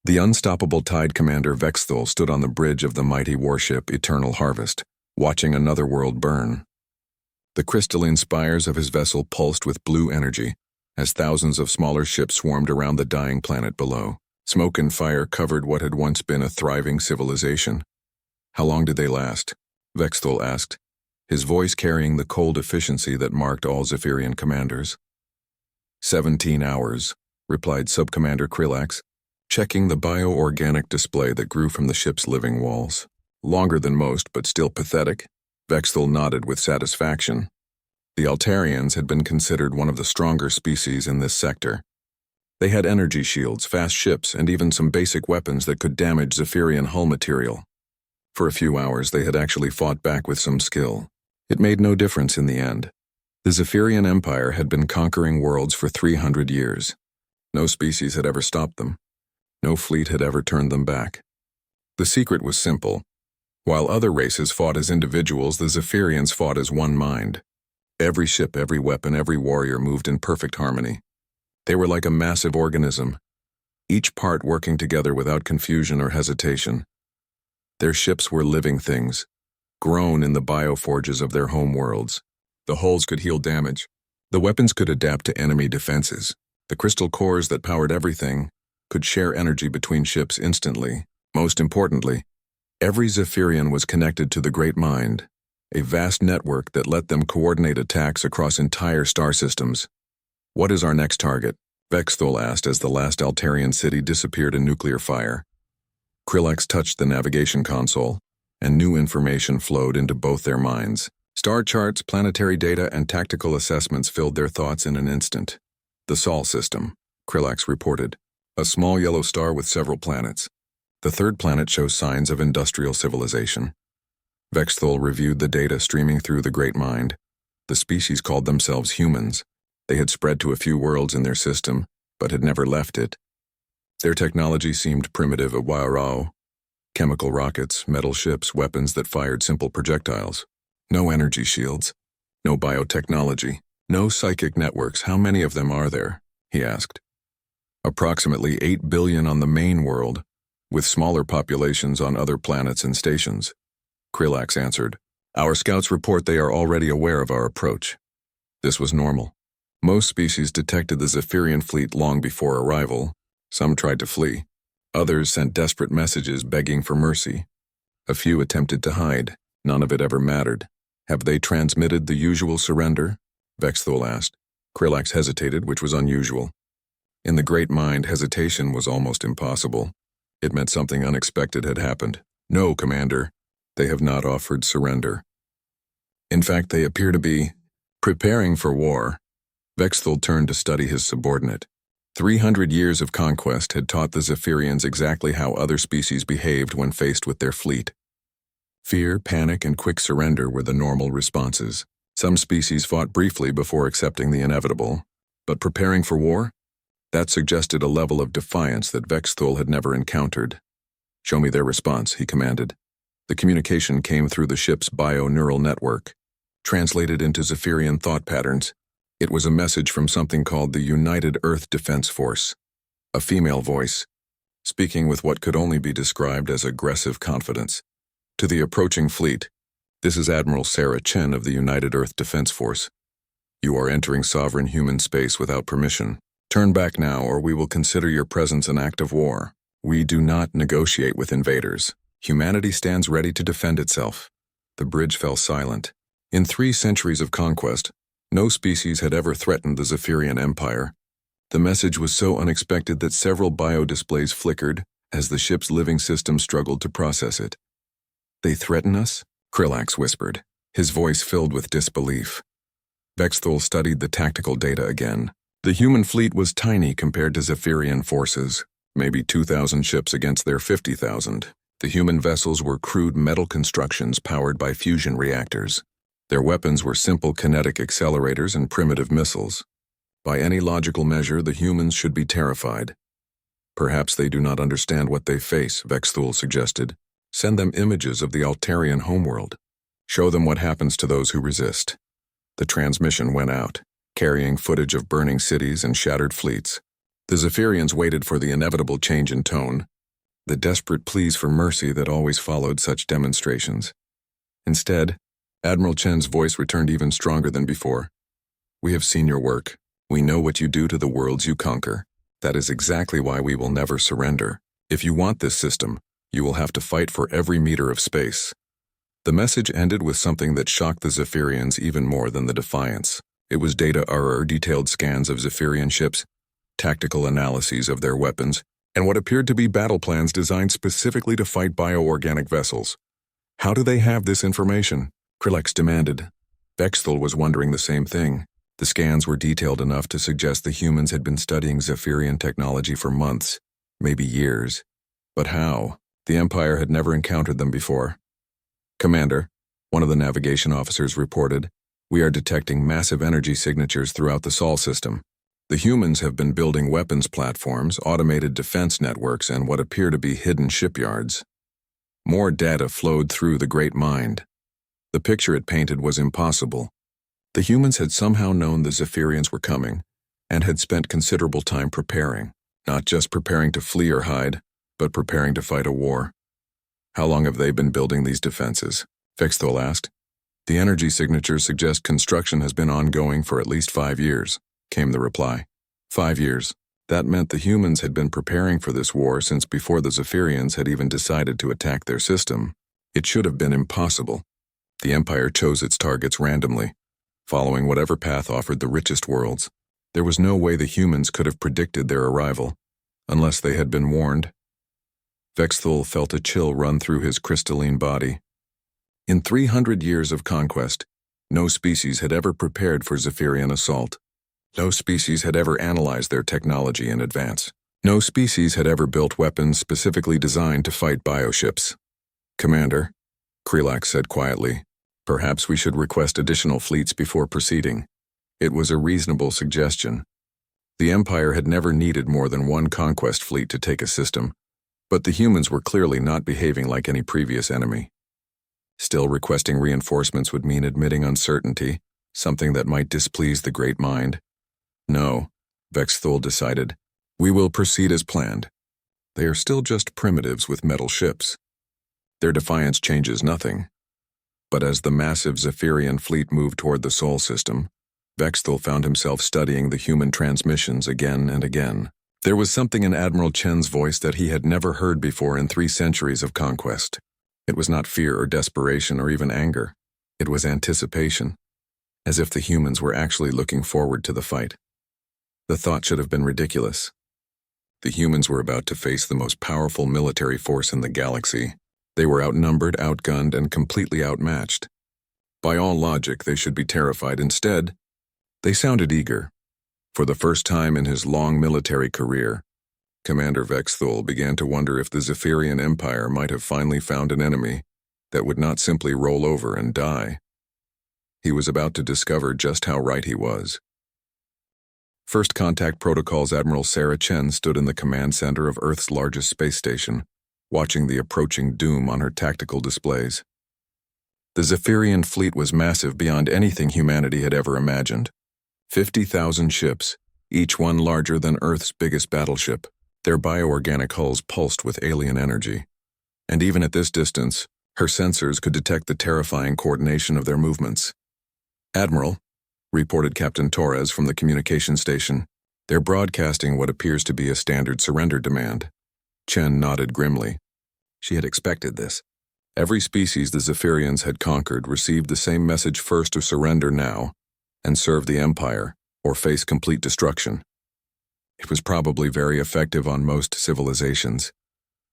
The unstoppable Tide Commander Vexthul stood on the bridge of the mighty warship Eternal Harvest, watching another world burn. The crystalline spires of his vessel pulsed with blue energy as thousands of smaller ships swarmed around the dying planet below. Smoke and fire covered what had once been a thriving civilization. How long did they last? Vexthul asked, his voice carrying the cold efficiency that marked all Zephyrian commanders. 17 hours, replied Subcommander Krillax, checking the bioorganic display that grew from the ship's living walls. Longer than most, but still pathetic. Vexthul nodded with satisfaction. The Altarians had been considered one of the stronger species in this sector. They had energy shields, fast ships, and even some basic weapons that could damage Zephyrian hull material. For a few hours, they had actually fought back with some skill. It made no difference in the end. The Zephyrian Empire had been conquering worlds for 300 years. No species had ever stopped them. No fleet had ever turned them back. The secret was simple. While other races fought as individuals, the Zephyrians fought as one mind. Every ship, every weapon, every warrior moved in perfect harmony. They were like a massive organism, each part working together without confusion or hesitation. Their ships were living things, grown in the bioforges of their home worlds. The hulls could heal damage. The weapons could adapt to enemy defenses. The crystal cores that powered everything could share energy between ships instantly. Most importantly, every Zephyrian was connected to the Great Mind, a vast network that let them coordinate attacks across entire star systems. What is our next target? Vexthul asked as the last Altarian city disappeared in nuclear fire. Krillax touched the navigation console, and new information flowed into both their minds. Star charts, planetary data, and tactical assessments filled their thoughts in an instant. The Sol system, Krillax reported, a small yellow star with several planets. The third planet shows signs of industrial civilization. Vexthul reviewed the data streaming through the Great Mind. The species called themselves humans. They had spread to a few worlds in their system, but had never left it. Their technology seemed primitive at Wairao. Chemical rockets, metal ships, weapons that fired simple projectiles. No energy shields. No biotechnology. No psychic networks. How many of them are there? He asked. Approximately 8 billion on the main world, with smaller populations on other planets and stations. Krillax answered. Our scouts report they are already aware of our approach. This was normal. Most species detected the Zephyrian fleet long before arrival. Some tried to flee. Others sent desperate messages begging for mercy. A few attempted to hide. None of it ever mattered. Have they transmitted the usual surrender? Vexthul asked. Krillax hesitated, which was unusual. In the Great Mind, hesitation was almost impossible. It meant something unexpected had happened. No, Commander. They have not offered surrender. In fact, they appear to be preparing for war. Vexthul turned to study his subordinate. 300 years of conquest had taught the Zephyrians exactly how other species behaved when faced with their fleet. Fear, panic, and quick surrender were the normal responses. Some species fought briefly before accepting the inevitable, but preparing for war? That suggested a level of defiance that Vexthul had never encountered. Show me their response, he commanded. The communication came through the ship's bio-neural network. Translated into Zephyrian thought patterns, it was a message from something called the United Earth Defense Force, a female voice, speaking with what could only be described as aggressive confidence. To the approaching fleet, this is Admiral Sarah Chen of the United Earth Defense Force. You are entering sovereign human space without permission. Turn back now, or we will consider your presence an act of war. We do not negotiate with invaders. Humanity stands ready to defend itself. The bridge fell silent. In 3 centuries of conquest, no species had ever threatened the Zephyrian Empire. The message was so unexpected that several biodisplays flickered as the ship's living system struggled to process it. They threaten us? Krillax whispered, his voice filled with disbelief. Vexthul studied the tactical data again. The human fleet was tiny compared to Zephyrian forces, maybe 2,000 ships against their 50,000. The human vessels were crude metal constructions powered by fusion reactors. Their weapons were simple kinetic accelerators and primitive missiles. By any logical measure, the humans should be terrified. Perhaps they do not understand what they face, Vexthul suggested. Send them images of the Altarian homeworld. Show them what happens to those who resist. The transmission went out, carrying footage of burning cities and shattered fleets. The Zephyrians waited for the inevitable change in tone. the desperate pleas for mercy that always followed such demonstrations. Instead, Admiral Chen's voice returned even stronger than before. "We have seen your work. We know what you do to the worlds you conquer. That is exactly why we will never surrender. If you want this system, you will have to fight for every meter of space." The message ended with something that shocked the Zephyrians even more than the defiance. It was detailed scans of Zephyrian ships, tactical analyses of their weapons, and what appeared to be battle plans designed specifically to fight bioorganic vessels. How do they have this information? Krillex demanded. Vexthal was wondering the same thing. The scans were detailed enough to suggest the humans had been studying Zephyrian technology for months, maybe years. But how? The Empire had never encountered them before. "Commander," one of the navigation officers reported, "we are detecting massive energy signatures throughout the Sol system. The humans have been building weapons platforms, automated defense networks, and what appear to be hidden shipyards." More data flowed through the Great Mind. The picture it painted was impossible. The humans had somehow known the Zephyrians were coming, and had spent considerable time preparing, not just preparing to flee or hide, but preparing to fight a war. "How long have they been building these defenses?" Vexthal asked. "The energy signatures suggest construction has been ongoing for at least 5 years, came the reply. 5 years. That meant the humans had been preparing for this war since before the Zephyrians had even decided to attack their system. It should have been impossible. The Empire chose its targets randomly, following whatever path offered the richest worlds. There was no way the humans could have predicted their arrival, unless they had been warned." Vexthal felt a chill run through his crystalline body. In 300 years of conquest, no species had ever prepared for Zephyrian assault. No species had ever analyzed their technology in advance. No species had ever built weapons specifically designed to fight bioships. "Commander," Krillex said quietly, "perhaps we should request additional fleets before proceeding." It was a reasonable suggestion. The Empire had never needed more than one conquest fleet to take a system, but the humans were clearly not behaving like any previous enemy. Still, requesting reinforcements would mean admitting uncertainty, something that might displease the Great Mind. "No," Vexthal decided. "We will proceed as planned. They are still just primitives with metal ships. Their defiance changes nothing." But as the massive Zephyrian fleet moved toward the Sol system, Vexthal found himself studying the human transmissions again and again. There was something in Admiral Chen's voice that he had never heard before in 3 centuries of conquest. It was not fear or desperation or even anger. It was anticipation, as if the humans were actually looking forward to the fight. The thought should have been ridiculous. The humans were about to face the most powerful military force in the galaxy. They were outnumbered, outgunned, and completely outmatched. By all logic, they should be terrified. Instead, they sounded eager. For the first time in his long military career, Commander Vexthal began to wonder if the Zephyrian Empire might have finally found an enemy that would not simply roll over and die. He was about to discover just how right he was. First Contact Protocol's Admiral Sarah Chen stood in the command center of Earth's largest space station, watching the approaching doom on her tactical displays. The Zephyrian fleet was massive beyond anything humanity had ever imagined. 50,000 ships, each one larger than Earth's biggest battleship. Their bioorganic hulls pulsed with alien energy. And even at this distance, her sensors could detect the terrifying coordination of their movements. "Admiral," reported Captain Torres from the communication station, "they're broadcasting what appears to be a standard surrender demand." Chen nodded grimly. She had expected this. Every species the Zephyrians had conquered received the same message: first to surrender now, and serve the Empire, or face complete destruction. It was probably very effective on most civilizations.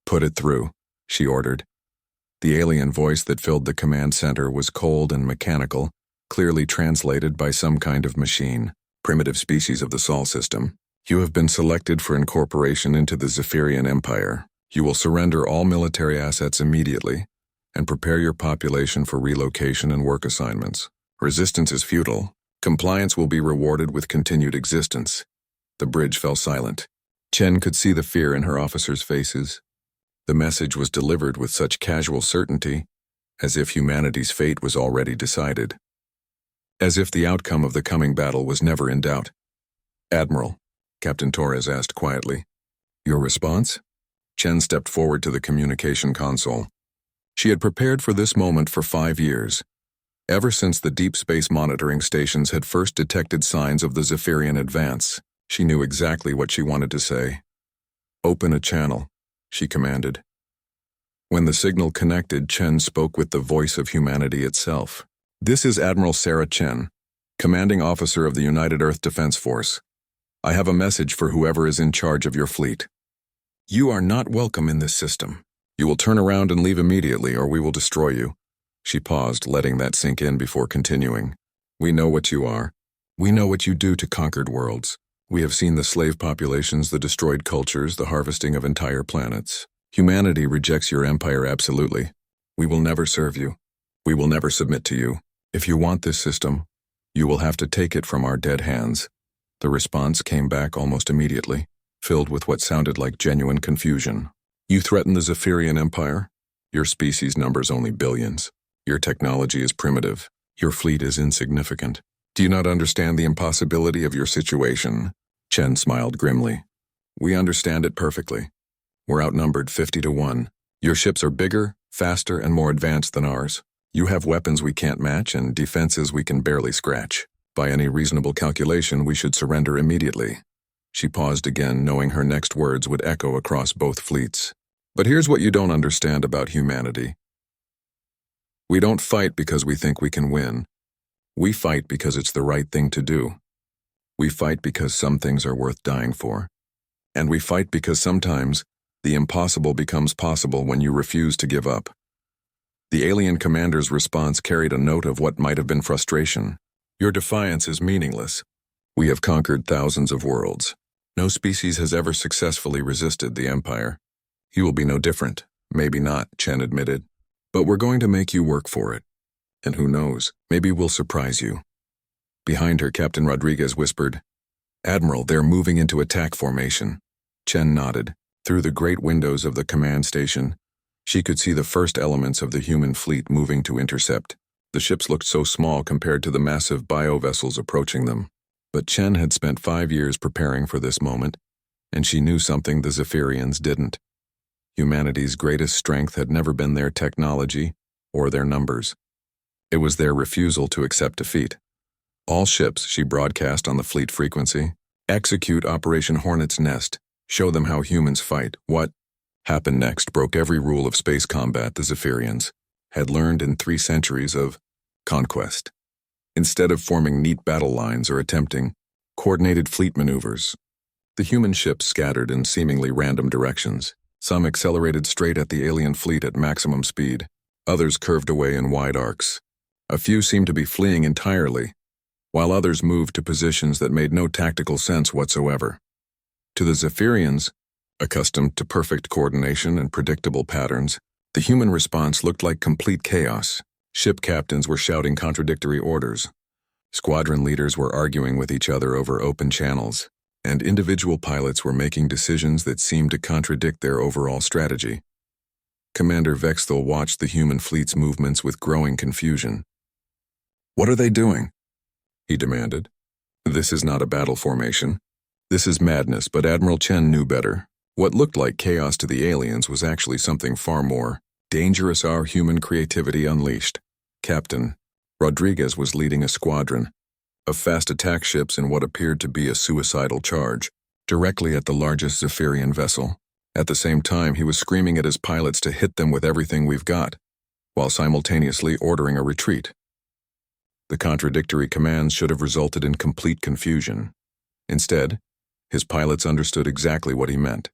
"Put it through," she ordered. The alien voice that filled the command center was cold and mechanical, clearly translated by some kind of machine. "Primitive species of the Sol system, you have been selected for incorporation into the Zephyrian Empire. You will surrender all military assets immediately, and prepare your population for relocation and work assignments. Resistance is futile. Compliance will be rewarded with continued existence." The bridge fell silent. Chen could see the fear in her officers' faces. The message was delivered with such casual certainty, as if humanity's fate was already decided. As if the outcome of the coming battle was never in doubt. "Admiral," Captain Torres asked quietly, "your response?" Chen stepped forward to the communication console. She had prepared for this moment for 5 years. Ever since the deep space monitoring stations had first detected signs of the Zephyrian advance, she knew exactly what she wanted to say. "Open a channel," she commanded. When the signal connected, Chen spoke with the voice of humanity itself. "This is Admiral Sarah Chen, Commanding Officer of the United Earth Defense Force. I have a message for whoever is in charge of your fleet. You are not welcome in this system. You will turn around and leave immediately, or we will destroy you." She paused, letting that sink in before continuing. "We know what you are. We know what you do to conquered worlds. We have seen the slave populations, the destroyed cultures, the harvesting of entire planets. Humanity rejects your empire absolutely. We will never serve you. We will never submit to you. If you want this system, you will have to take it from our dead hands." The response came back almost immediately, filled with what sounded like genuine confusion. "You threaten the Zephyrian Empire? Your species numbers only billions. Your technology is primitive. Your fleet is insignificant. Do you not understand the impossibility of your situation?" Chen smiled grimly. "We understand it perfectly. We're outnumbered 50-1. Your ships are bigger, faster, and more advanced than ours. You have weapons we can't match and defenses we can barely scratch. By any reasonable calculation, we should surrender immediately." She paused again, knowing her next words would echo across both fleets. "But here's what you don't understand about humanity. We don't fight because we think we can win. We fight because it's the right thing to do. We fight because some things are worth dying for. And we fight because sometimes the impossible becomes possible when you refuse to give up." The alien commander's response carried a note of what might have been frustration. "Your defiance is meaningless. We have conquered thousands of worlds. No species has ever successfully resisted the Empire. You will be no different." "Maybe not," Chen admitted. "But we're going to make you work for it. And who knows, maybe we'll surprise you." Behind her, Captain Rodriguez whispered, "Admiral, they're moving into attack formation." Chen nodded. Through the great windows of the command station, she could see the first elements of the human fleet moving to intercept. The ships looked so small compared to the massive bio-vessels approaching them. But Chen had spent 5 years preparing for this moment, and she knew something the Zephyrians didn't. Humanity's greatest strength had never been their technology or their numbers. It was their refusal to accept defeat. "All ships," she broadcast on the fleet frequency, "execute Operation Hornet's Nest. Show them how humans fight." What happened next broke every rule of space combat the Zephyrians had learned in 3 centuries of conquest. Instead of forming neat battle lines or attempting coordinated fleet maneuvers, the human ships scattered in seemingly random directions. Some accelerated straight at the alien fleet at maximum speed. Others curved away in wide arcs. A few seemed to be fleeing entirely, while others moved to positions that made no tactical sense whatsoever. To the Zephyrians, accustomed to perfect coordination and predictable patterns, the human response looked like complete chaos. Ship captains were shouting contradictory orders. Squadron leaders were arguing with each other over open channels, and individual pilots were making decisions that seemed to contradict their overall strategy. Commander Vexthal watched the human fleet's movements with growing confusion. "What are they doing?" he demanded. "This is not a battle formation. This is madness," but Admiral Chen knew better. What looked like chaos to the aliens was actually something far more dangerous, our human creativity unleashed. Captain Rodriguez was leading a squadron of fast attack ships in what appeared to be a suicidal charge, directly at the largest Zephyrian vessel. At the same time, he was screaming at his pilots to hit them with everything we've got, while simultaneously ordering a retreat. The contradictory commands should have resulted in complete confusion. Instead, his pilots understood exactly what he meant.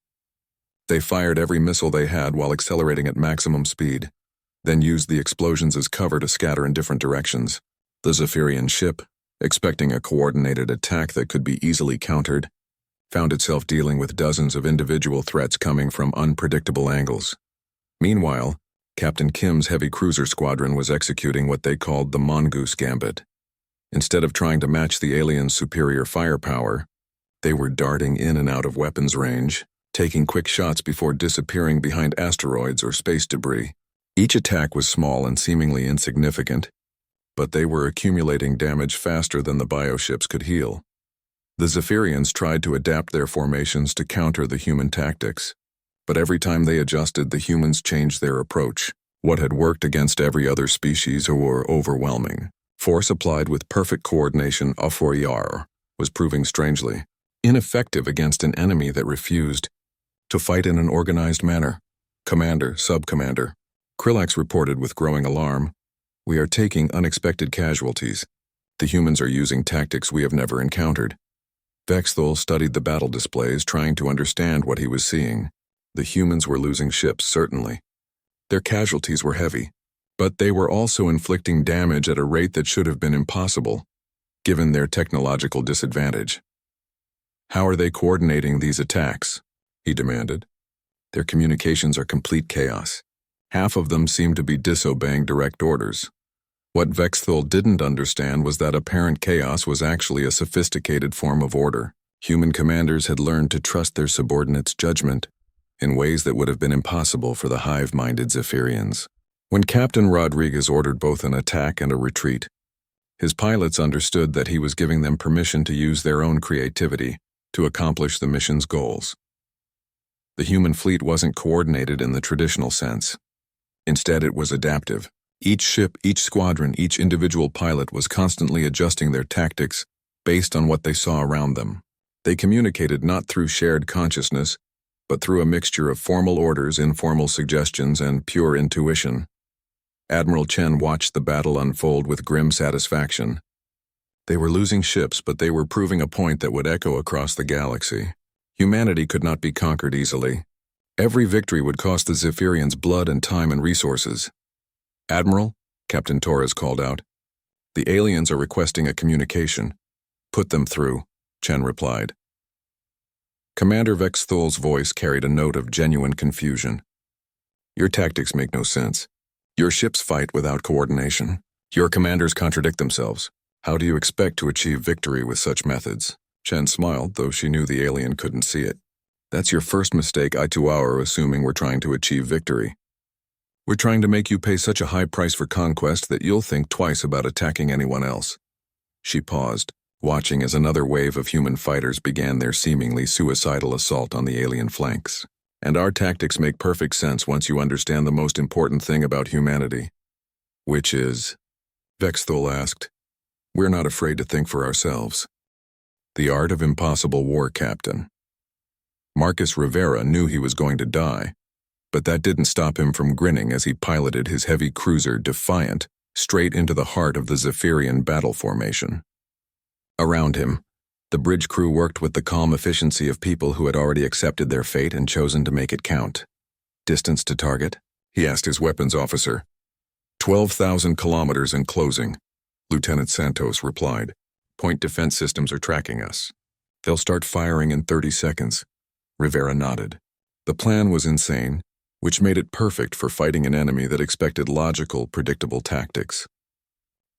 They fired every missile they had while accelerating at maximum speed, then used the explosions as cover to scatter in different directions. The Zephyrian ship, expecting a coordinated attack that could be easily countered, found itself dealing with dozens of individual threats coming from unpredictable angles. Meanwhile, Captain Kim's heavy cruiser squadron was executing what they called the Mongoose Gambit. Instead of trying to match the aliens' superior firepower, they were darting in and out of weapons range, taking quick shots before disappearing behind asteroids or space debris. Each attack was small and seemingly insignificant, but they were accumulating damage faster than the bioships could heal. The Zephyrians tried to adapt their formations to counter the human tactics, But every time they adjusted, the humans changed their approach. What had worked against every other species or overwhelming force applied with perfect coordination HFY War was proving strangely ineffective against an enemy that refused to fight in an organized manner. Commander, Sub-Commander, Krillax reported with growing alarm, "We are taking unexpected casualties. The humans are using tactics we have never encountered." Vexthul studied the battle displays, trying to understand what he was seeing. The humans were losing ships, certainly. Their casualties were heavy, but they were also inflicting damage at a rate that should have been impossible, given their technological disadvantage. "How are they coordinating these attacks?" he demanded. "Their communications are complete chaos. Half of them seem to be disobeying direct orders." What Vexthul didn't understand was that apparent chaos was actually a sophisticated form of order. Human commanders had learned to trust their subordinates' judgment in ways that would have been impossible for the hive-minded Zephyrians. When Captain Rodriguez ordered both an attack and a retreat, his pilots understood that he was giving them permission to use their own creativity to accomplish the mission's goals. The human fleet wasn't coordinated in the traditional sense. Instead, it was adaptive. Each ship, each squadron, each individual pilot was constantly adjusting their tactics based on what they saw around them. They communicated not through shared consciousness, but through a mixture of formal orders, informal suggestions, and pure intuition. Admiral Chen watched the battle unfold with grim satisfaction. They were losing ships, but they were proving a point that would echo across the galaxy. Humanity could not be conquered easily. Every victory would cost the Zephyrians blood and time and resources. "Admiral," Captain Torres called out, "the aliens are requesting a communication." "Put them through," Chen replied. Commander Vexthul's voice carried a note of genuine confusion. "Your tactics make no sense. Your ships fight without coordination. Your commanders contradict themselves. How do you expect to achieve victory with such methods?" Chen smiled, though she knew the alien couldn't see it. "That's your first mistake, I2R, assuming we're trying to achieve victory. We're trying to make you pay such a high price for conquest that you'll think twice about attacking anyone else." She paused, watching as another wave of human fighters began their seemingly suicidal assault on the alien flanks. "And our tactics make perfect sense once you understand the most important thing about humanity." "Which is?" Vexthul asked. "We're not afraid to think for ourselves." "The art of impossible war, Captain." Marcus Rivera knew he was going to die, but that didn't stop him from grinning as he piloted his heavy cruiser Defiant straight into the heart of the Zephyrian battle formation. Around him, the bridge crew worked with the calm efficiency of people who had already accepted their fate and chosen to make it count. "Distance to target?" he asked his weapons officer. 12,000 kilometers and closing," Lieutenant Santos replied. "Point defense systems are tracking us. They'll start firing in 30 seconds. Rivera nodded. The plan was insane, which made it perfect for fighting an enemy that expected logical, predictable tactics.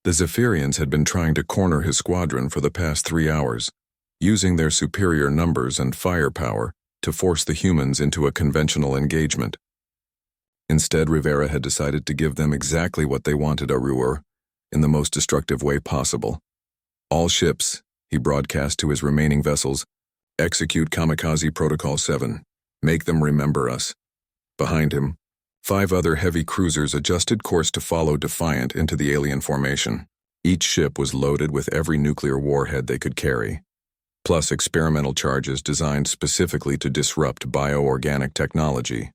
The Zephyrians had been trying to corner his squadron for the past 3 hours, using their superior numbers and firepower to force the humans into a conventional engagement. Instead, Rivera had decided to give them exactly what they wanted, Arur, in the most destructive way possible. "All ships," he broadcast to his remaining vessels, "execute Kamikaze Protocol 7. Make them remember us." Behind him, 5 other heavy cruisers adjusted course to follow Defiant into the alien formation. Each ship was loaded with every nuclear warhead they could carry, plus experimental charges designed specifically to disrupt bioorganic technology.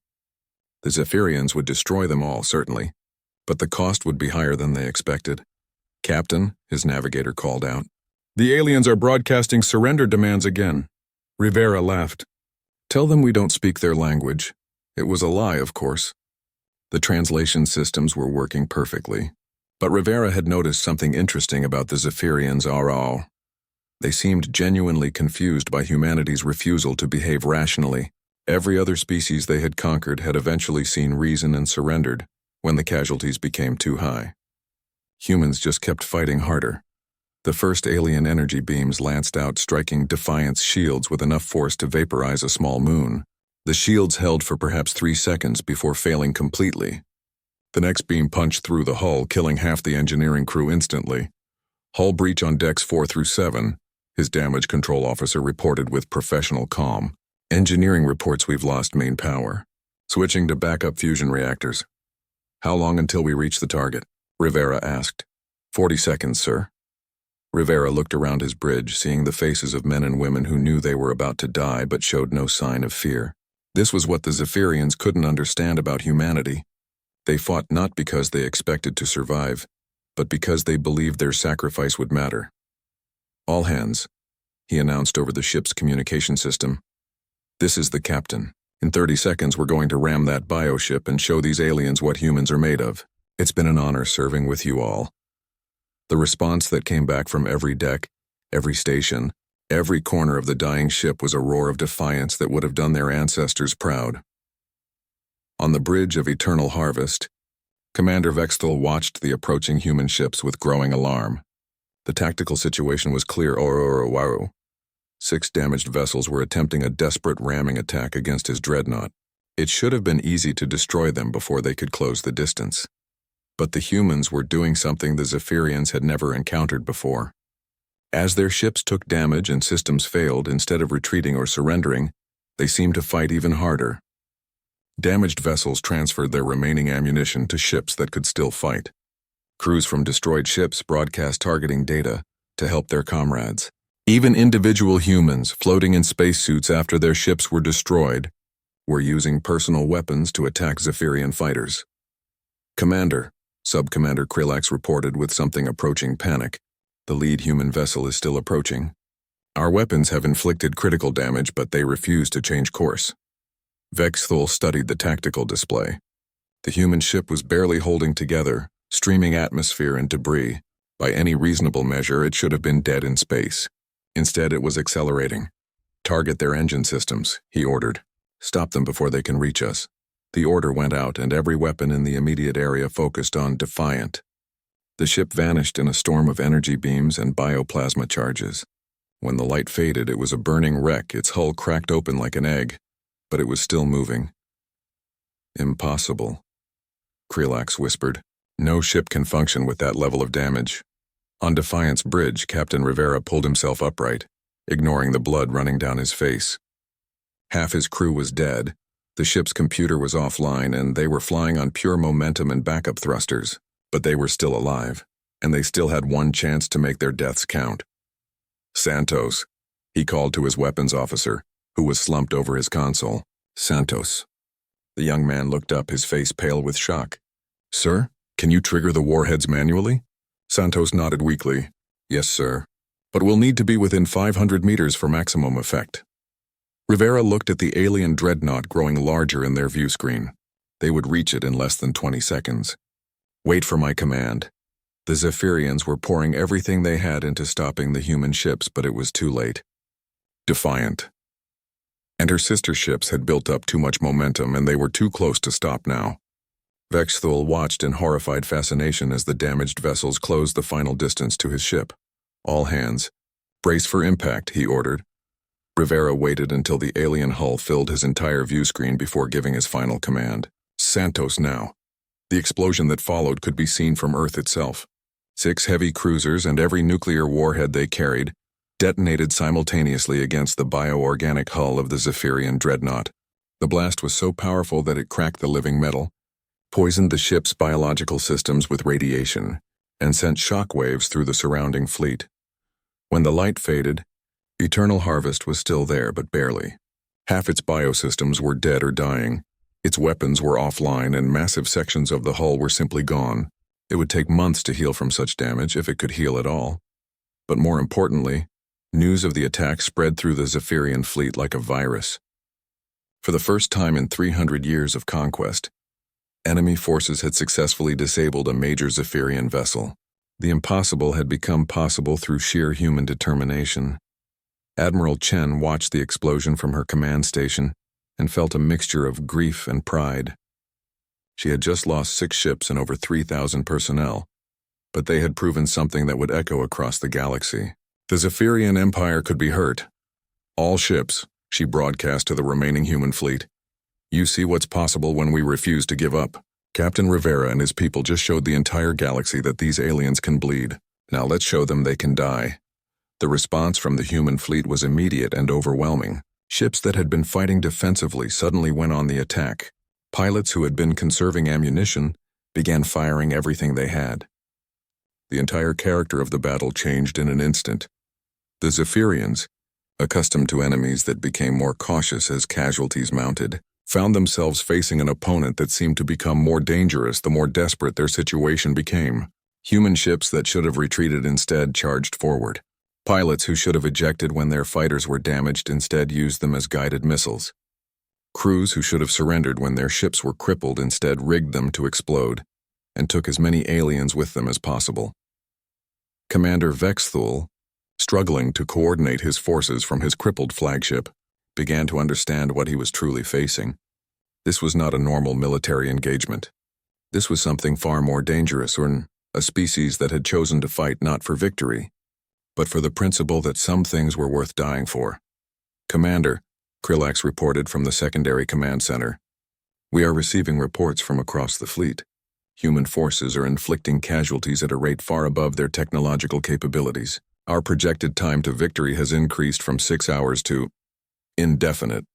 The Zephyrians would destroy them all, certainly, but the cost would be higher than they expected. "Captain," his navigator called out, "the aliens are broadcasting surrender demands again." Rivera laughed. "Tell them we don't speak their language." It was a lie, of course. The translation systems were working perfectly. But Rivera had noticed something interesting about the Zephyrians RR. They seemed genuinely confused by humanity's refusal to behave rationally. Every other species they had conquered had eventually seen reason and surrendered when the casualties became too high. Humans just kept fighting harder. The first alien energy beams lanced out, striking Defiant's shields with enough force to vaporize a small moon. The shields held for perhaps 3 seconds before failing completely. The next beam punched through the hull, killing half the engineering crew instantly. "Hull breach on decks 4 through 7, his damage control officer reported with professional calm. "Engineering reports we've lost main power." Switching to backup fusion reactors. How long until we reach the target? Rivera asked. 40 seconds, sir. Rivera looked around his bridge, seeing the faces of men and women who knew they were about to die but showed no sign of fear. This was what the Zephyrians couldn't understand about humanity. They fought not because they expected to survive, but because they believed their sacrifice would matter. All hands, he announced over the ship's communication system. This is the captain. In 30 seconds, we're going to ram that bioship and show these aliens what humans are made of. It's been an honor serving with you all. The response that came back from every deck, every station, every corner of the dying ship was a roar of defiance that would have done their ancestors proud. On the bridge of Eternal Harvest, Commander Vexthal watched the approaching human ships with growing alarm. The tactical situation was clear. 6 damaged vessels were attempting a desperate ramming attack against his dreadnought. It should have been easy to destroy them before they could close the distance. But the humans were doing something the Zephyrians had never encountered before. As their ships took damage and systems failed, instead of retreating or surrendering, they seemed to fight even harder. Damaged vessels transferred their remaining ammunition to ships that could still fight. Crews from destroyed ships broadcast targeting data to help their comrades. Even individual humans floating in spacesuits after their ships were destroyed were using personal weapons to attack Zephyrian fighters. Commander, Sub-Commander Krillax reported with something approaching panic. The lead human vessel is still approaching. Our weapons have inflicted critical damage, but they refuse to change course. Vexthal studied the tactical display. The human ship was barely holding together, streaming atmosphere and debris. By any reasonable measure, it should have been dead in space. Instead, it was accelerating. Target their engine systems, he ordered. Stop them before they can reach us. The order went out, and every weapon in the immediate area focused on Defiant. The ship vanished in a storm of energy beams and bioplasma charges. When the light faded, it was a burning wreck, its hull cracked open like an egg, but it was still moving. Impossible, Krillax whispered. No ship can function with that level of damage. On Defiant's bridge, Captain Rivera pulled himself upright, ignoring the blood running down his face. Half his crew was dead. The ship's computer was offline, and they were flying on pure momentum and backup thrusters, but they were still alive, and they still had one chance to make their deaths count. Santos, he called to his weapons officer, who was slumped over his console. Santos. The young man looked up, his face pale with shock. Sir, can you trigger the warheads manually? Santos nodded weakly. Yes, sir. But we'll need to be within 500 meters for maximum effect. Rivera looked at the alien dreadnought growing larger in their view screen. They would reach it in less than 20 seconds. Wait for my command. The Zephyrians were pouring everything they had into stopping the human ships, but it was too late. Defiant. And her sister ships had built up too much momentum, and they were too close to stop now. Vexthal watched in horrified fascination as the damaged vessels closed the final distance to his ship. All hands. Brace for impact, he ordered. Rivera waited until the alien hull filled his entire view screen before giving his final command. Santos now. The explosion that followed could be seen from Earth itself. 6 heavy cruisers and every nuclear warhead they carried detonated simultaneously against the bioorganic hull of the Zephyrian dreadnought. The blast was so powerful that it cracked the living metal, poisoned the ship's biological systems with radiation, and sent shockwaves through the surrounding fleet. When the light faded, Eternal Harvest was still there, but barely. Half its biosystems were dead or dying. Its weapons were offline, and massive sections of the hull were simply gone. It would take months to heal from such damage, if it could heal at all. But more importantly, news of the attack spread through the Zephyrian fleet like a virus. For the first time in 300 years of conquest, enemy forces had successfully disabled a major Zephyrian vessel. The impossible had become possible through sheer human determination. Admiral Chen watched the explosion from her command station and felt a mixture of grief and pride. She had just lost 6 ships and over 3,000 personnel, but they had proven something that would echo across the galaxy. The Zephyrian Empire could be hurt. All ships, she broadcast to the remaining human fleet. You see what's possible when we refuse to give up. Captain Rivera and his people just showed the entire galaxy that these aliens can bleed. Now let's show them they can die. The response from the human fleet was immediate and overwhelming. Ships that had been fighting defensively suddenly went on the attack. Pilots who had been conserving ammunition began firing everything they had. The entire character of the battle changed in an instant. The Zephyrians, accustomed to enemies that became more cautious as casualties mounted, found themselves facing an opponent that seemed to become more dangerous the more desperate their situation became. Human ships that should have retreated instead charged forward. Pilots who should have ejected when their fighters were damaged instead used them as guided missiles. Crews who should have surrendered when their ships were crippled instead rigged them to explode, and took as many aliens with them as possible. Commander Vexthul, struggling to coordinate his forces from his crippled flagship, began to understand what he was truly facing. This was not a normal military engagement. This was something far more dangerous, or a species that had chosen to fight not for victory, but for the principle that some things were worth dying for. "Commander," Krillax reported from the secondary command center, "we are receiving reports from across the fleet. Human forces are inflicting casualties at a rate far above their technological capabilities. Our projected time to victory has increased from 6 hours to indefinite."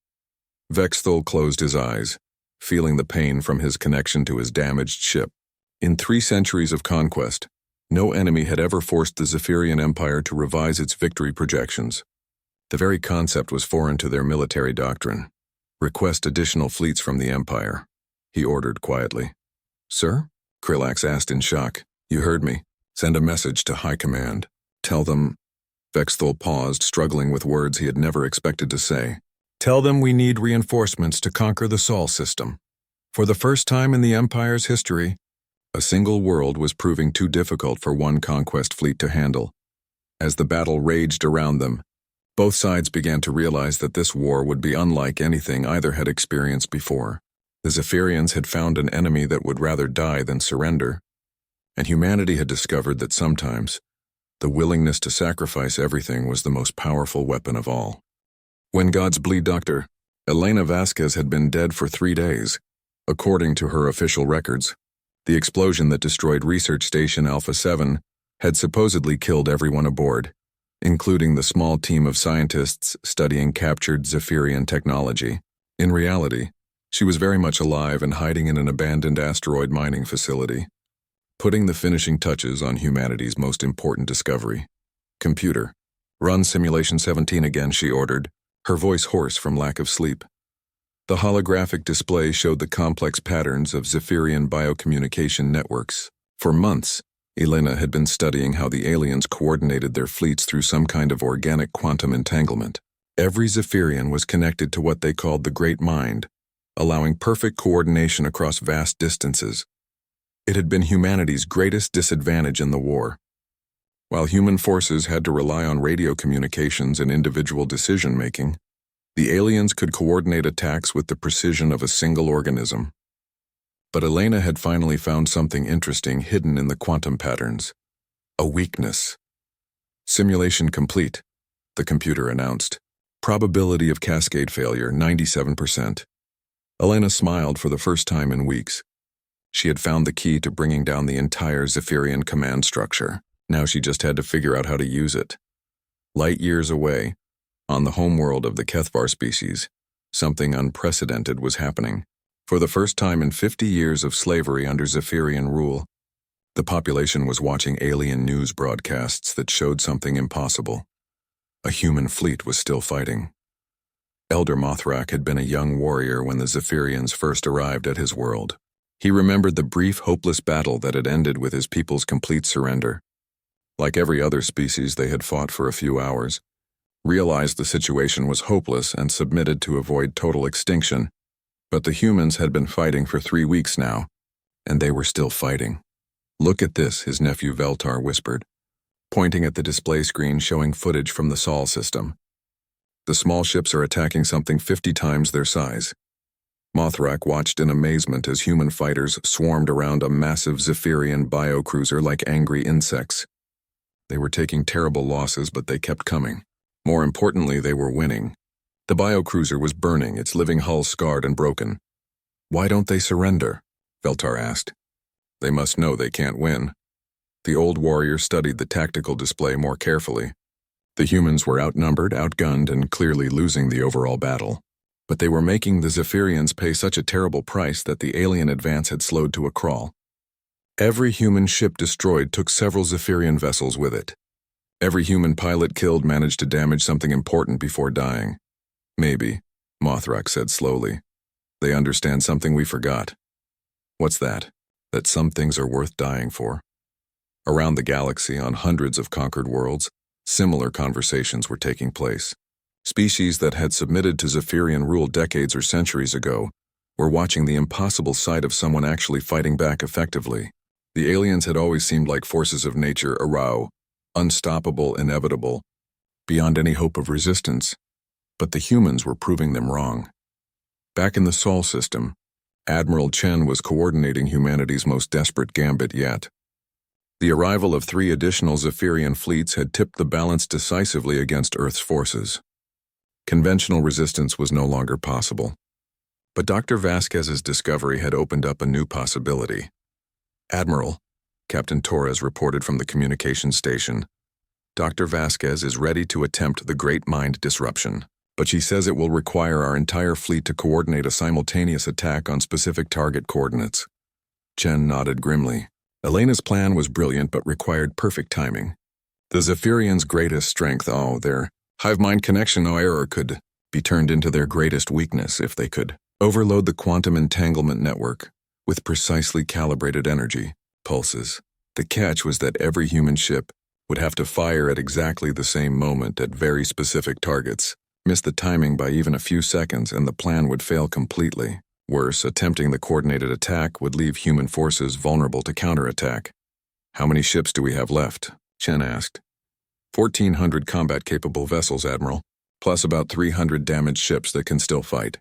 Vexthul closed his eyes, feeling the pain from his connection to his damaged ship. In 3 centuries of conquest, no enemy had ever forced the Zephyrian Empire to revise its victory projections. The very concept was foreign to their military doctrine. "Request additional fleets from the Empire," he ordered quietly. "Sir?" Krillax asked in shock. "You heard me. Send a message to High Command. Tell them—" Vexthul paused, struggling with words he had never expected to say. "Tell them we need reinforcements to conquer the Sol system. For the first time in the Empire's history, a single world was proving too difficult for one conquest fleet to handle. As the battle raged around them, both sides began to realize that this war would be unlike anything either had experienced before. The Zephyrians had found an enemy that would rather die than surrender, and humanity had discovered that sometimes the willingness to sacrifice everything was the most powerful weapon of all. When God's bleed doctor, Elena Vasquez had been dead for 3 days, according to her official records. The explosion that destroyed Research Station Alpha 7 had supposedly killed everyone aboard, including the small team of scientists studying captured Zephyrian technology. In reality, she was very much alive and hiding in an abandoned asteroid mining facility, putting the finishing touches on humanity's most important discovery. "Computer, run Simulation 17 again," she ordered, her voice hoarse from lack of sleep. The holographic display showed the complex patterns of Zephyrian biocommunication networks. For months, Elena had been studying how the aliens coordinated their fleets through some kind of organic quantum entanglement. Every Zephyrian was connected to what they called the Great Mind, allowing perfect coordination across vast distances. It had been humanity's greatest disadvantage in the war. While human forces had to rely on radio communications and individual decision-making, the aliens could coordinate attacks with the precision of a single organism. But Elena had finally found something interesting hidden in the quantum patterns. A weakness. "Simulation complete," the computer announced. "Probability of cascade failure, 97%. Elena smiled for the first time in weeks. She had found the key to bringing down the entire Zephyrian command structure. Now she just had to figure out how to use it. Light years away, on the homeworld of the Kethvar species, something unprecedented was happening. For the first time in 50 years of slavery under Zephyrian rule, the population was watching alien news broadcasts that showed something impossible. A human fleet was still fighting. Elder Mothrak had been a young warrior when the Zephyrians first arrived at his world. He remembered the brief, hopeless battle that had ended with his people's complete surrender. Like every other species, they had fought for a few hours, realized the situation was hopeless, and submitted to avoid total extinction. But the humans had been fighting for 3 weeks now, and they were still fighting. "Look at this," his nephew Veltar whispered, pointing at the display screen showing footage from the Sol system. "The small ships are attacking something 50 times their size." Mothrak watched in amazement as human fighters swarmed around a massive Zephyrian biocruiser like angry insects. They were taking terrible losses, but they kept coming. More importantly, they were winning. The biocruiser was burning, its living hull scarred and broken. "Why don't they surrender?" Veltar asked. "They must know they can't win." The old warrior studied the tactical display more carefully. The humans were outnumbered, outgunned, and clearly losing the overall battle. But they were making the Zephyrians pay such a terrible price that the alien advance had slowed to a crawl. Every human ship destroyed took several Zephyrian vessels with it. Every human pilot killed managed to damage something important before dying. Maybe, Mothrak said slowly. They understand something we forgot. What's that? That some things are worth dying for. Around the galaxy, on hundreds of conquered worlds, similar conversations were taking place. Species that had submitted to Zephyrian rule decades or centuries ago were watching the impossible sight of someone actually fighting back effectively. The aliens had always seemed like forces of nature, unstoppable, inevitable, beyond any hope of resistance, but the humans were proving them wrong. Back in the Sol system, Admiral Chen was coordinating humanity's most desperate gambit yet. The arrival of 3 additional Zephyrian fleets had tipped the balance decisively against Earth's forces. Conventional resistance was no longer possible. But Dr. Vasquez's discovery had opened up a new possibility. Admiral, Captain Torres reported from the communications station, Dr. Vasquez is ready to attempt the Great Mind disruption, but she says it will require our entire fleet to coordinate a simultaneous attack on specific target coordinates. Chen nodded grimly. Elena's plan was brilliant but required perfect timing. The Zephyrians' greatest strength, their hive-mind connection error could be turned into their greatest weakness if they could overload the quantum entanglement network with precisely calibrated energy pulses. The catch was that every human ship would have to fire at exactly the same moment at very specific targets. Miss the timing by even a few seconds and the plan would fail completely. Worse, attempting the coordinated attack would leave human forces vulnerable to counterattack. How many ships do we have left? Chen asked. 1,400 combat-capable vessels, Admiral, plus about 300 damaged ships that can still fight.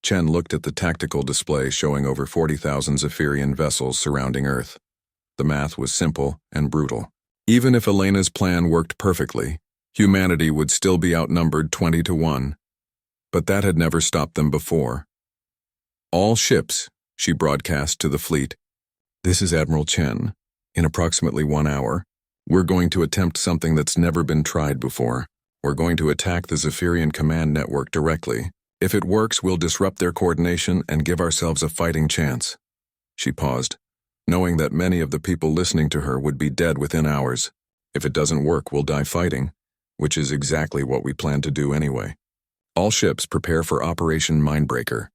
Chen looked at the tactical display showing over 40,000 Zephyrian vessels surrounding Earth. The math was simple and brutal. Even if Elena's plan worked perfectly, humanity would still be outnumbered 20-1. But that had never stopped them before. All ships, she broadcast to the fleet. This is Admiral Chen. In approximately 1 hour, we're going to attempt something that's never been tried before. We're going to attack the Zephyrian command network directly. If it works, we'll disrupt their coordination and give ourselves a fighting chance. She paused, knowing that many of the people listening to her would be dead within hours. If it doesn't work, we'll die fighting, which is exactly what we plan to do anyway. All ships prepare for Operation Mindbreaker.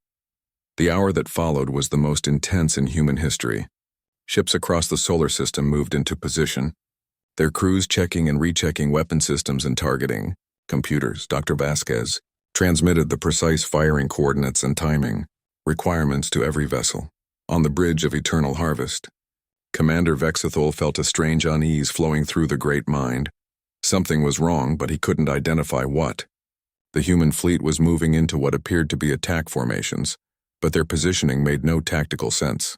The hour that followed was the most intense in human history. Ships across the solar system moved into position, their crews checking and rechecking weapon systems and targeting. Computers, Dr. Vasquez, transmitted the precise firing coordinates and timing requirements to every vessel. On the bridge of Eternal Harvest, Commander Vexithol felt a strange unease flowing through the Great Mind. Something was wrong, but he couldn't identify what. The human fleet was moving into what appeared to be attack formations, but their positioning made no tactical sense.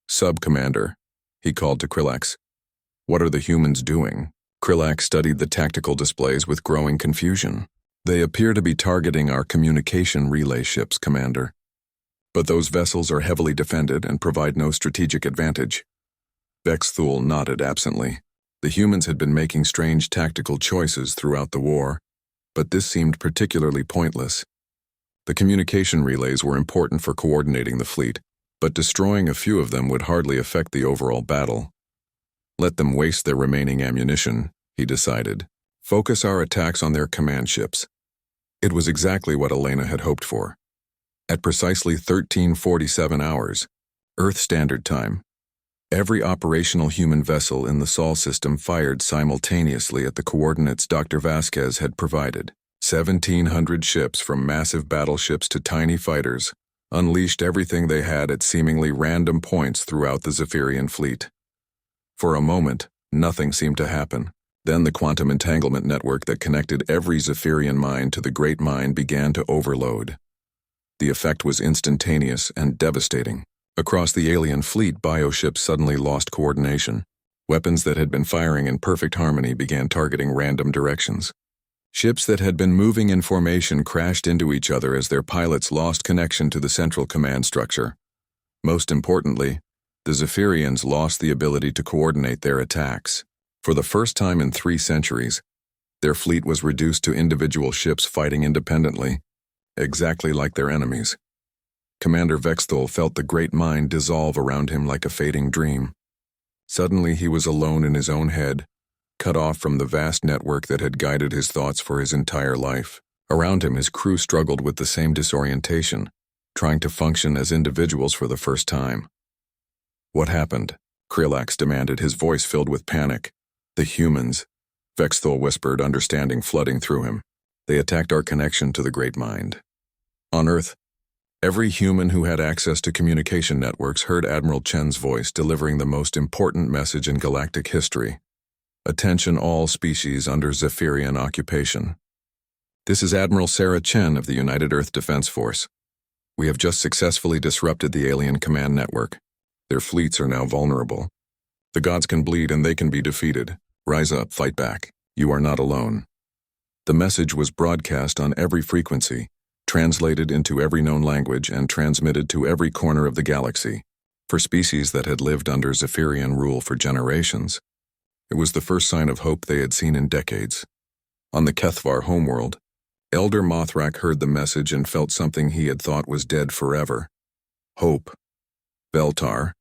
Sub-Commander, he called to Krillax. What are the humans doing? Krillax studied the tactical displays with growing confusion. They appear to be targeting our communication relay ships, Commander. But those vessels are heavily defended and provide no strategic advantage. Vexthul nodded absently. The humans had been making strange tactical choices throughout the war, but this seemed particularly pointless. The communication relays were important for coordinating the fleet, but destroying a few of them would hardly affect the overall battle. Let them waste their remaining ammunition, he decided. Focus our attacks on their command ships. It was exactly what Elena had hoped for. At precisely 13:47 hours, Earth Standard Time, every operational human vessel in the Sol system fired simultaneously at the coordinates Dr. Vasquez had provided. 1,700 ships, from massive battleships to tiny fighters, unleashed everything they had at seemingly random points throughout the Zephyrian fleet. For a moment, nothing seemed to happen. Then the quantum entanglement network that connected every Zephyrian mind to the Great Mind began to overload. The effect was instantaneous and devastating. Across the alien fleet, bioships suddenly lost coordination. Weapons that had been firing in perfect harmony began targeting random directions. Ships that had been moving in formation crashed into each other as their pilots lost connection to the central command structure. Most importantly, the Zephyrians lost the ability to coordinate their attacks. For the first time in 3 centuries, their fleet was reduced to individual ships fighting independently. exactly like their enemies. Commander Vexthul felt the great mind dissolve around him like a fading dream. Suddenly he was alone in his own head, cut off from the vast network that had guided his thoughts for his entire life. Around him his crew struggled with the same disorientation, trying to function as individuals for the first time. "What happened?" Krillax demanded, his voice filled with panic. "The humans," Vexthul whispered, understanding flooding through him. "They attacked our connection to the Great Mind." On Earth, every human who had access to communication networks heard Admiral Chen's voice delivering the most important message in galactic history. "Attention all species under Zephyrian occupation. This is Admiral Sarah Chen of the United Earth Defense Force. We have just successfully disrupted the alien command network. Their fleets are now vulnerable. The gods can bleed and they can be defeated. Rise up, fight back. You are not alone." The message was broadcast on every frequency, translated into every known language, and transmitted to every corner of the galaxy. For species that had lived under Zephyrian rule for generations, it was the first sign of hope they had seen in decades. On the Kethvar homeworld, Elder Mothrak heard the message and felt something he had thought was dead forever. "Hope. Veltar,"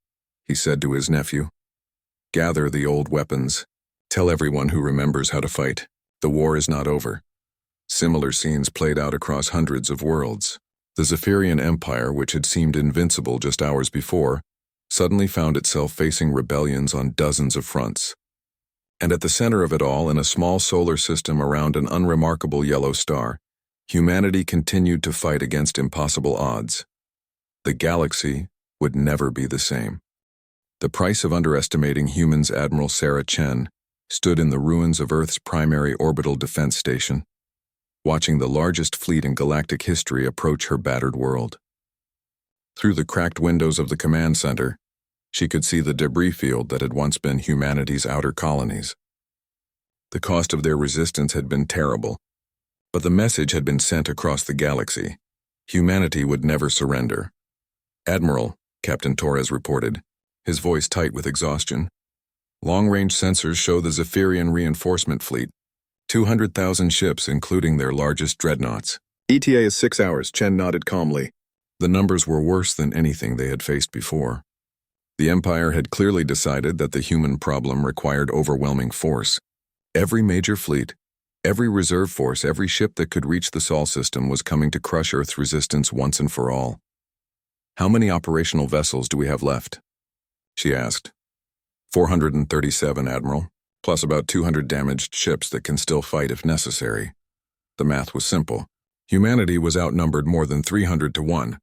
he said to his nephew. "Gather the old weapons. Tell everyone who remembers how to fight. The war is not over." Similar scenes played out across hundreds of worlds. The Zephyrian Empire, which had seemed invincible just hours before, suddenly found itself facing rebellions on dozens of fronts. And at the center of it all, in a small solar system around an unremarkable yellow star, humanity continued to fight against impossible odds. The galaxy would never be the same. The price of underestimating humans, Admiral Sarah Chen stood in the ruins of Earth's primary orbital defense station, watching the largest fleet in galactic history approach her battered world. Through the cracked windows of the command center, she could see the debris field that had once been humanity's outer colonies. The cost of their resistance had been terrible, but the message had been sent across the galaxy. Humanity would never surrender. "Admiral," Captain Torres reported, his voice tight with exhaustion, "long-range sensors show the Zephyrian reinforcement fleet, 200,000 ships including their largest dreadnoughts." "ETA is 6 hours," Chen nodded calmly. The numbers were worse than anything they had faced before. The Empire had clearly decided that the human problem required overwhelming force. Every major fleet, every reserve force, every ship that could reach the Sol system was coming to crush Earth's resistance once and for all. "How many operational vessels do we have left?" she asked. 437, Admiral, plus about 200 damaged ships that can still fight if necessary." The math was simple. Humanity was outnumbered more than 300 to 1.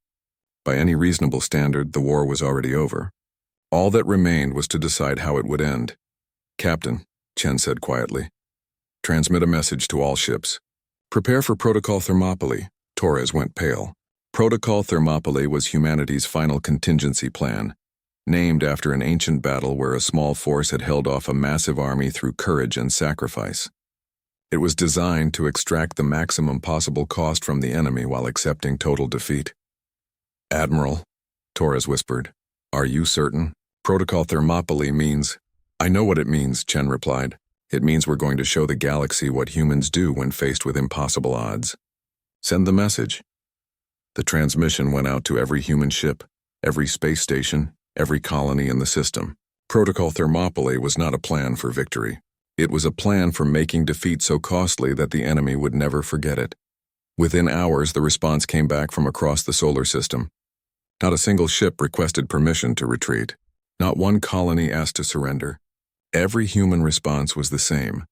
By any reasonable standard, the war was already over. All that remained was to decide how it would end. "Captain," Chen said quietly, "transmit a message to all ships. Prepare for Protocol Thermopylae." Torres went pale. Protocol Thermopylae was humanity's final contingency plan, named after an ancient battle where a small force had held off a massive army through courage and sacrifice. It was designed to extract the maximum possible cost from the enemy while accepting total defeat. "Admiral," Torres whispered, "are you certain? Protocol Thermopylae means—" "I know what it means," Chen replied. "It means we're going to show the galaxy what humans do when faced with impossible odds. Send the message." The transmission went out to every human ship, every space station, every colony in the system. Protocol Thermopylae was not a plan for victory. It was a plan for making defeat so costly that the enemy would never forget it. Within hours, the response came back from across the solar system. Not a single ship requested permission to retreat. Not one colony asked to surrender. Every human response was the same.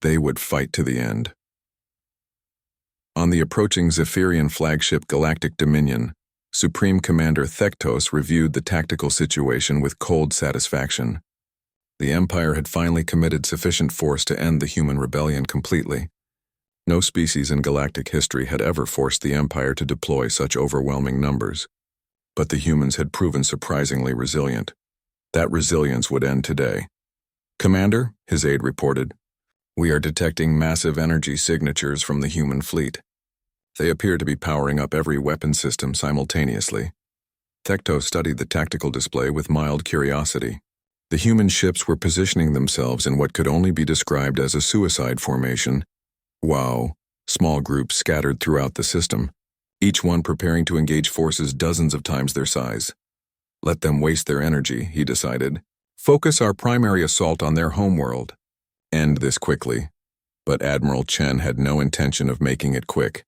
They would fight to the end. On the approaching Zephyrian flagship Galactic Dominion, Supreme Commander Thektos reviewed the tactical situation with cold satisfaction. The Empire had finally committed sufficient force to end the human rebellion completely. No species in galactic history had ever forced the Empire to deploy such overwhelming numbers. But the humans had proven surprisingly resilient. That resilience would end today. "Commander," his aide reported, "we are detecting massive energy signatures from the human fleet. They appear to be powering up every weapon system simultaneously." Thektos studied the tactical display with mild curiosity. The human ships were positioning themselves in what could only be described as a suicide formation. Wow, small groups scattered throughout the system, each one preparing to engage forces dozens of times their size. Let them waste their energy, he decided. Focus our primary assault on their homeworld. End this quickly. But Admiral Chen had no intention of making it quick.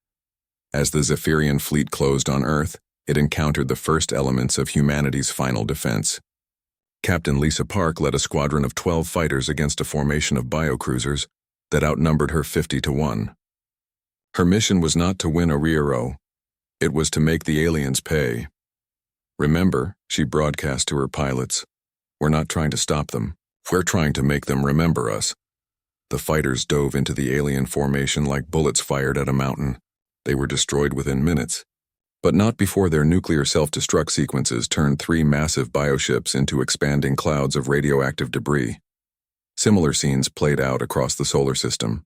As the Zephyrian fleet closed on Earth, it encountered the first elements of humanity's final defense. Captain Lisa Park led a squadron of 12 fighters against a formation of biocruisers that outnumbered her 50-1. Her mission was not to win a Riero. It was to make the aliens pay. Remember, she broadcast to her pilots, we're not trying to stop them. We're trying to make them remember us. The fighters dove into the alien formation like bullets fired at a mountain. They were destroyed within minutes, but not before their nuclear self-destruct sequences turned 3 massive bioships into expanding clouds of radioactive debris. Similar scenes played out across the solar system.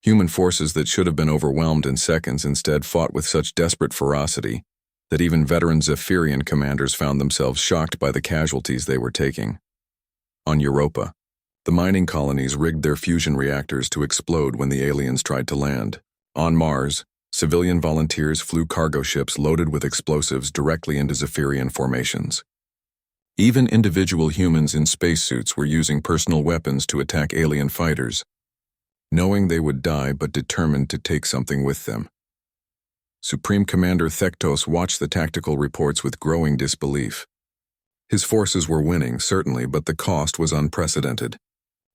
Human forces that should have been overwhelmed in seconds instead fought with such desperate ferocity that even veteran Zephyrian commanders found themselves shocked by the casualties they were taking. On Europa, the mining colonies rigged their fusion reactors to explode when the aliens tried to land. On Mars, civilian volunteers flew cargo ships loaded with explosives directly into Zephyrian formations. Even individual humans in spacesuits were using personal weapons to attack alien fighters, knowing they would die but determined to take something with them. Supreme Commander Thektos watched the tactical reports with growing disbelief. His forces were winning, certainly, but the cost was unprecedented.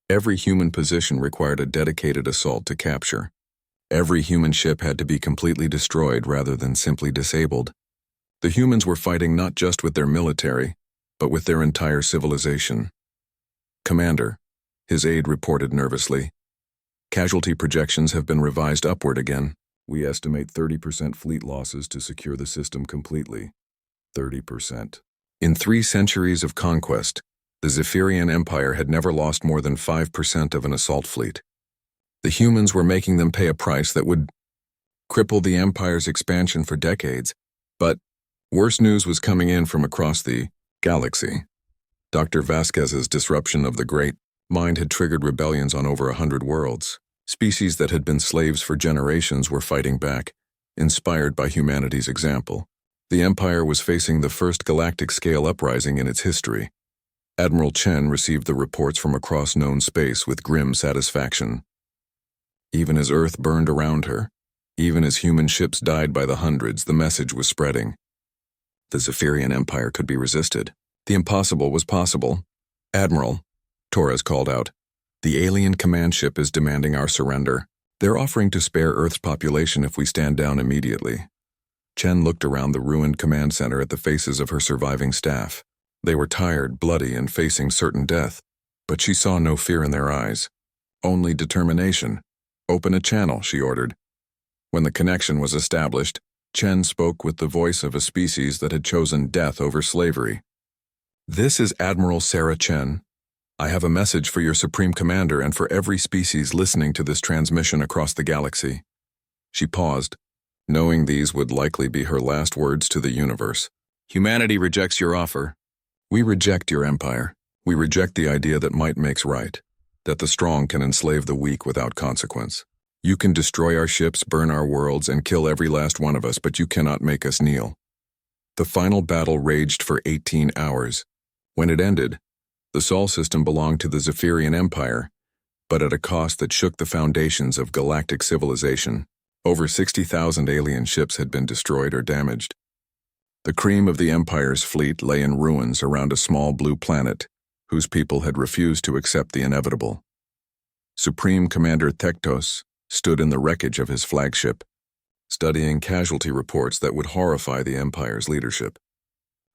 Every human position required a dedicated assault to capture. Every human ship had to be completely destroyed rather than simply disabled. The humans were fighting not just with their military, but with their entire civilization. Commander, his aide reported nervously. Casualty projections have been revised upward again. We estimate 30% fleet losses to secure the system completely. 30%. In 3 centuries of conquest, the Zephyrian Empire had never lost more than 5% of an assault fleet. The humans were making them pay a price that would cripple the Empire's expansion for decades, but worse news was coming in from across the galaxy. Dr. Vasquez's disruption of the Great Mind had triggered rebellions on over 100 worlds. Species that had been slaves for generations were fighting back, inspired by humanity's example. The Empire was facing the first galactic-scale uprising in its history. Admiral Chen received the reports from across known space with grim satisfaction. Even as Earth burned around her, even as human ships died by the hundreds, the message was spreading. The Zephyrian Empire could be resisted. The impossible was possible. Admiral, Torres called out, the alien command ship is demanding our surrender. They're offering to spare Earth's population if we stand down immediately. Chen looked around the ruined command center at the faces of her surviving staff. They were tired, bloody, and facing certain death, but she saw no fear in their eyes. Only determination. Open a channel, she ordered. When the connection was established, Chen spoke with the voice of a species that had chosen death over slavery. This is Admiral Sarah Chen. I have a message for your Supreme Commander and for every species listening to this transmission across the galaxy. She paused, knowing these would likely be her last words to the universe. Humanity rejects your offer. We reject your empire. We reject the idea that might makes right, that the strong can enslave the weak without consequence. You can destroy our ships, burn our worlds, and kill every last one of us, but you cannot make us kneel. The final battle raged for 18 hours. When it ended, the Sol system belonged to the Zephyrian Empire, but at a cost that shook the foundations of galactic civilization. Over 60,000 alien ships had been destroyed or damaged. The cream of the Empire's fleet lay in ruins around a small blue planet, whose people had refused to accept the inevitable. Supreme Commander Thektos stood in the wreckage of his flagship, studying casualty reports that would horrify the Empire's leadership.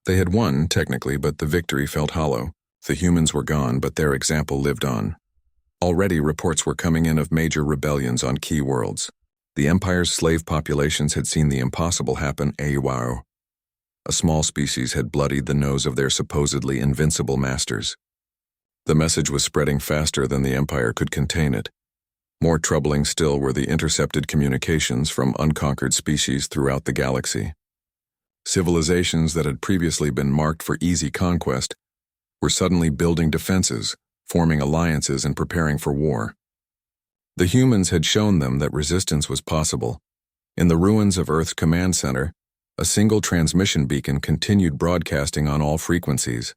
They had won, technically, but the victory felt hollow. The humans were gone, but their example lived on. Already reports were coming in of major rebellions on key worlds. The Empire's slave populations had seen the impossible happen AWOW. A small species had bloodied the nose of their supposedly invincible masters. The message was spreading faster than the Empire could contain it. More troubling still were the intercepted communications from unconquered species throughout the galaxy. Civilizations that had previously been marked for easy conquest were suddenly building defenses, forming alliances, and preparing for war. The humans had shown them that resistance was possible. In the ruins of Earth's command center, a single transmission beacon continued broadcasting on all frequencies.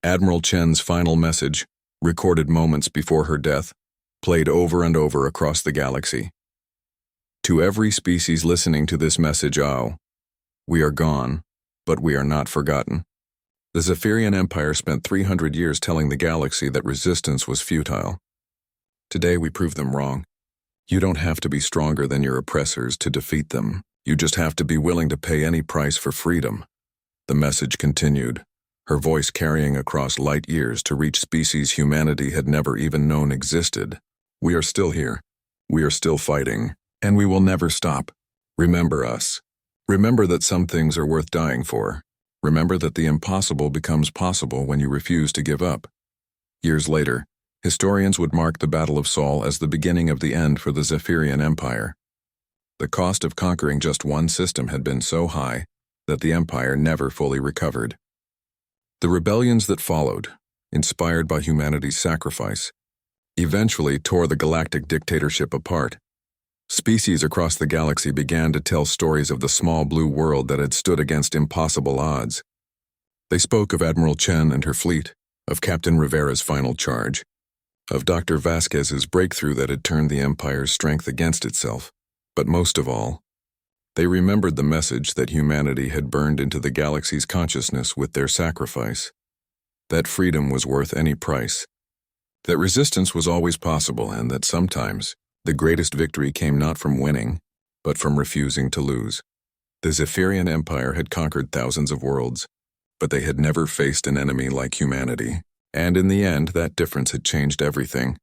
Admiral Chen's final message, recorded moments before her death, played over and over across the galaxy. To every species listening to this message, we are gone, but we are not forgotten. The Zephyrian Empire spent 300 years telling the galaxy that resistance was futile. Today we prove them wrong. You don't have to be stronger than your oppressors to defeat them. You just have to be willing to pay any price for freedom. The message continued, her voice carrying across light years to reach species humanity had never even known existed. We are still here. We are still fighting, and we will never stop. Remember us. Remember that some things are worth dying for. Remember that the impossible becomes possible when you refuse to give up. Years later, historians would mark the Battle of Sol as the beginning of the end for the Zephyrian Empire. The cost of conquering just one system had been so high that the Empire never fully recovered. The rebellions that followed, inspired by humanity's sacrifice, eventually tore the galactic dictatorship apart. Species across the galaxy began to tell stories of the small blue world that had stood against impossible odds. They spoke of Admiral Chen and her fleet, of Captain Rivera's final charge, of Dr. Vasquez's breakthrough that had turned the Empire's strength against itself. But most of all, they remembered the message that humanity had burned into the galaxy's consciousness with their sacrifice. That freedom was worth any price. That resistance was always possible, and that sometimes the greatest victory came not from winning, but from refusing to lose. The Zephyrian Empire had conquered thousands of worlds, but they had never faced an enemy like humanity. And in the end, that difference had changed everything.